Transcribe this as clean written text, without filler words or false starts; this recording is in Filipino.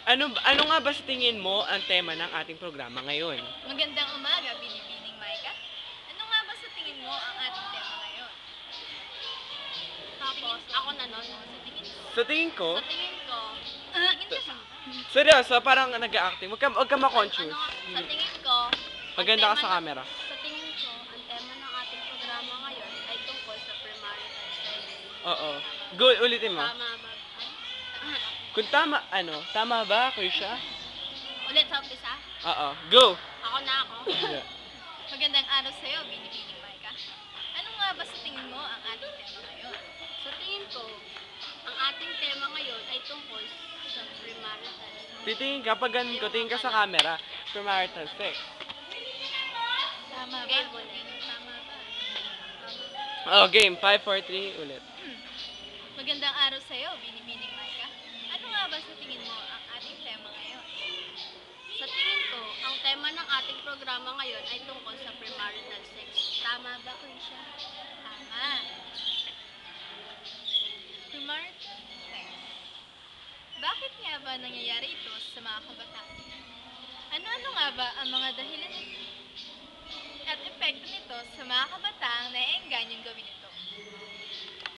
Ano nga ba sa tingin mo ang tema ng ating programa ngayon? Magandang umaga, Binibining Maika. Ano nga ba sa tingin mo ang ating tema ngayon? Tapos, ako na nun, sa tingin ko. Sa tingin ko, Sa tingin ko, tingin ka sa seryoso, parang nag-acting. Huwag ka ma-conscious. sa tingin ko, Maganda ka ang sa tema camera. Sa tingin ko, ang tema ng ating programa ngayon ay tungkol sa premarital sex. Oo. Good, ulitin mo. Tama ba? Kung tama, tama ba, Krisha? Ulit sa umpisa? Oo. Go! Ako na ako. Magandang araw sa'yo, Binibining Maika. Ano nga ba sa tingin mo ang ating tema ngayon? Sa tingin ko, ang ating tema ngayon ay tungkol sa premarital sex. Titingin ka, pag ganun ko, tingin ka sa camera. Premarital sex. Tama ba? Tama ba? Oh, game. 5, 4, 3, ulit. Magandang araw sa'yo, Binibining Maika. Ano nga ba sa tingin mo ang ating tema ngayon? Sa tingin ko, ang tema ng ating programa ngayon ay tungkol sa premarital sex. Tama ba, Krisha? Tama. Premarital sex. Bakit nga ba nangyayari ito sa mga kabataan? Ano-ano nga ba ang mga dahilan nito? At epekto nito sa mga kabataang naiengganyong gawin ito?